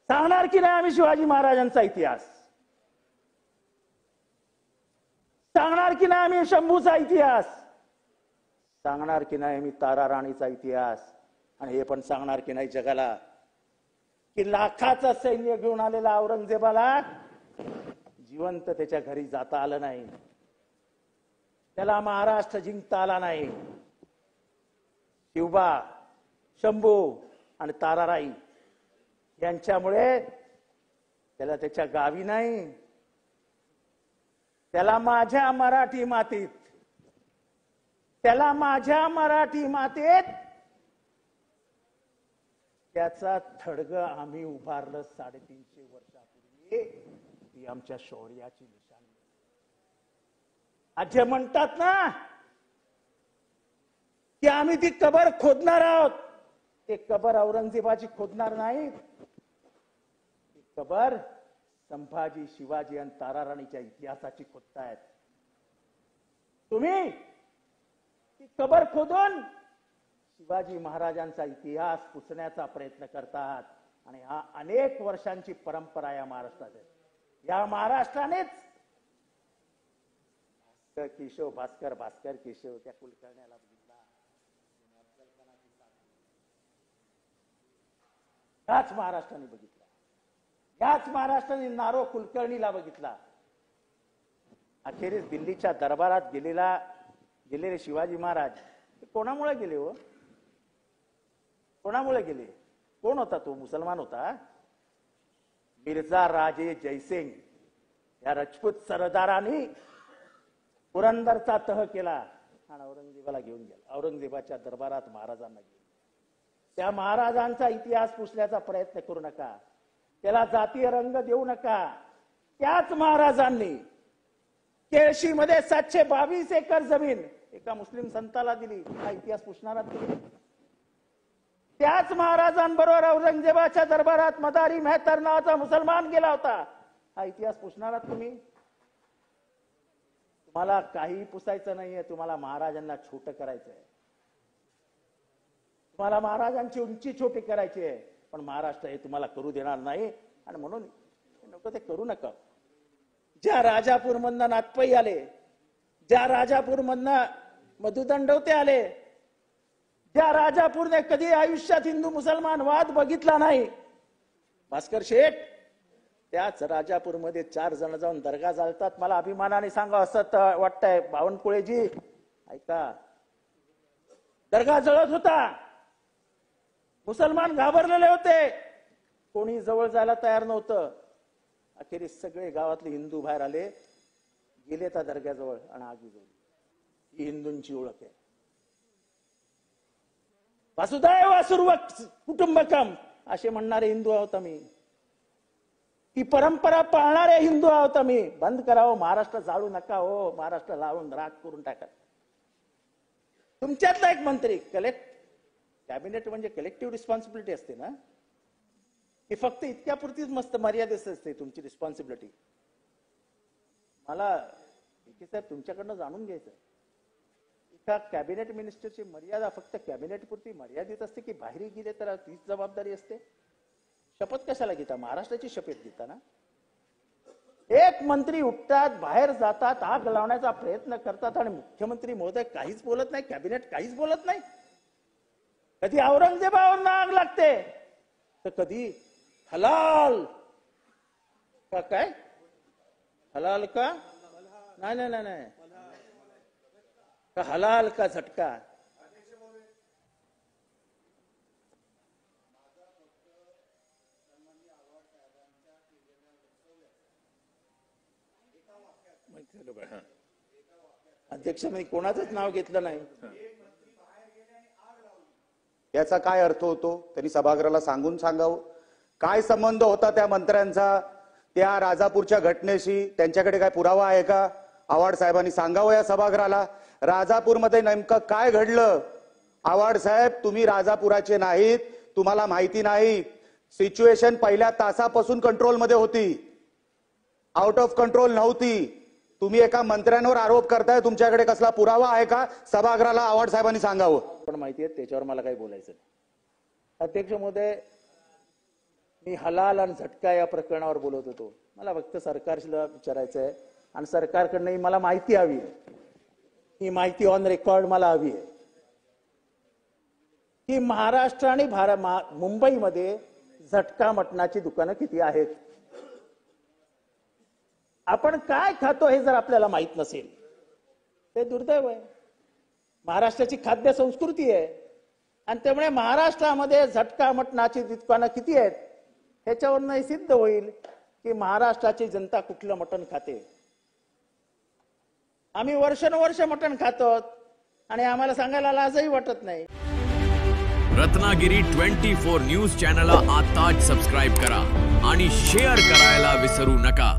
सांगणार की नाही आम्ही शिवाजी महाराजांचा इतिहास? सांगणार की नाही आम्ही शंभूचा इतिहास? सांगणार की नाही आम्ही तारा राणीचा इतिहास? आणि हे पण सांगणार की नाही जगाला की लाखाचं सैन्य घेऊन आलेला औरंगजेबाला जिवंत त्याच्या घरी जाता आलं नाही, त्याला महाराष्ट्र जिंकता आला नाही. शिवबा, शंभू आणि ताराराई यांच्यामुळे त्याला त्याच्या गावी नाही, त्याला माझ्या मराठी मातीत, त्याला माझ्या मराठी मातीत त्याचा थडग आम्ही उभारलं 350 वर्षापूर्वी. ती आमच्या शौर्याची निशाणी. आज जे म्हणतात ना की आम्ही ती कबर खोदणार आहोत, ते कबर औरंगजेबाची खोदणार नाहीत. ती कबर संभाजी, शिवाजी आणि ताराराणीच्या इतिहासाची खोदतायत तुम्ही. ती कबर खोदून शिवाजी महाराजांचा इतिहास पुसण्याचा प्रयत्न करतात. आणि हा अनेक वर्षांची परंपरा या महाराष्ट्रात आहे. या महाराष्ट्रानेच केशव भास्कर केशव त्या कुलकर्ण्याला बघितला, याच महाराष्ट्राने बघितला. याच महाराष्ट्राने नारो कुलकर्णीला बघितला. अखेरीस दिल्लीच्या दरबारात गेलेले शिवाजी महाराज कोणामुळे गेले हो? कोणामुळे गेले? कोण होता तो? मुसलमान होता. मिर्झा राजे जयसिंग या राजपूत सरदारांनी पुरंदरचा तह केला आणि औरंगजेबाला घेऊन गेला. औरंगजेबाच्या दरबारात महाराजांना घेऊन. त्या महाराजांचा इतिहास पुसण्याचा प्रयत्न करू नका, त्याला जातीय रंग देऊ नका. त्याच महाराजांनी केळशीमध्ये 722 एकर जमीन एका मुस्लिम संताला दिली. हा इतिहास पुसणारा तुम्ही. त्याच महाराजांबरोबर औरंगजेबाच्या दरबारात मदारी मेहतर नावाचा मुसलमान गेला होता. हा इतिहास पुसणारा तुम्ही. तुम्हाला काही पुसायचं नाहीये, तुम्हाला महाराजांना छोटं करायचंय. तुम्हाला महाराजांची उंची छोटी करायची आहे, पण महाराष्ट्र हे तुम्हाला करू देणार नाही. आणि म्हणून नको ते करू नका. ज्या राजापूरमधनं नाथपै आले, ज्या राजापूरमधनं मधुदंडवते आले, ज्या राजापूरने कधी आयुष्यात हिंदू मुसलमान वाद बघितला नाही, भास्कर शेठ, त्याच राजापूरमध्ये 4 जण जाऊन दर्गा जाळतात. मला अभिमानाने सांगा असं वाटतंय बावनकुळेजी, ऐका, दर्गा जळत होता. मुसलमान घाबरलेले होते, कोणी जवळ जायला तयार नव्हतं. अखेरीस सगळे गावातले हिंदू बाहेर आले, गेले त्या दर्ग्याजवळ आणि आग विझवली. ही हिंदूंची ओळख आहे. वासुदैव कुटुंबकम असे म्हणणारे हिंदू आहोत आम्ही. ही परंपरा पाळणारे हिंदू आहोत आम्ही. बंद करावं, महाराष्ट्र जाळू नका हो. महाराष्ट्र लावून राख करून टाका. तुमच्यातला एक मंत्री कॅबिनेट म्हणजे कलेक्टिव्ह रिस्पॉन्सिबिलिटी असते ना, ही फक्त इतक्यापुरतीच मस्त मर्यादित असते तुमची रिस्पॉन्सिबिलिटी. मला साहेब तुमच्याकडनं जाणून घ्यायचं, एका कॅबिनेट मिनिस्टरची मर्यादा फक्त कॅबिनेट पुरती मर्यादित असते की बाहेर गेले तर तीच जबाबदारी असते? शपथ कशाला घेता? महाराष्ट्राची शपथ घेता ना. एक मंत्री उठतात, बाहेर जातात, आग लावण्याचा प्रयत्न करतात आणि मुख्यमंत्री महोदय काहीच बोलत नाही, कॅबिनेट काहीच बोलत नाही. कधी औरंगजेबावर आग लागते तर कधी हलाल का, काय हलाल का, नाही नाही नाही नाही, का हलाल का झटका. अध्यक्ष मी कोणाचंच नाव घेतलं नाही. याचा काय अर्थ होतो त्यांनी सभागृहाला सांगावं. काय संबंध होता त्या मंत्र्यांचा त्या राजापूरच्या घटनेशी? त्यांच्याकडे काय पुरावा आहे का? आव्हाड साहेबांनी सांगावं या सभागृहाला. राजापूरमध्ये नेमकं काय घडलं? आव्हाड साहेब, तुम्ही राजापुराचे नाहीत, तुम्हाला माहिती नाही. सिच्युएशन पहिल्या तासापासून कंट्रोलमध्ये होती, आउट ऑफ कंट्रोल नव्हती. तुम्ही एका मंत्र्यांवर आरोप करताय, तुमच्याकडे कसला पुरावा आहे का? सभागृहाला आव्हाड साहेबांनी सांगावं. पण माहिती आहे त्याच्यावर मला काही बोलायचं नाही. अध्यक्ष महोदय, मी हलाल आणि झटका या प्रकरणावर बोलत होतो. मला फक्त सरकारला विचारायचं आहे आणि सरकारकडनं मला माहिती हवी आहे. ही माहिती ऑन रेकॉर्ड मला हवी आहे की महाराष्ट्र आणि मुंबईमध्ये झटका मटणाची दुकानं किती आहेत. आपण काय खातो हे जर आपल्याला माहित नसेल ते दुर्दैव आहे. महाराष्ट्राची खाद्य संस्कृती आहे आणि त्यामुळे महाराष्ट्रामध्ये झटका मटणाची दुकानं किती आहेत ह्याच्यावरनं सिद्ध होईल की महाराष्ट्राची जनता कुठलं मटण खाते. आम्ही वर्षानुवर्ष मटण खातो आणि आम्हाला सांगायला लाजही वाटत नाही. रत्नागिरी 24 न्यूज चॅनलला आताच सबस्क्राईब करा आणि शेअर करायला विसरू नका.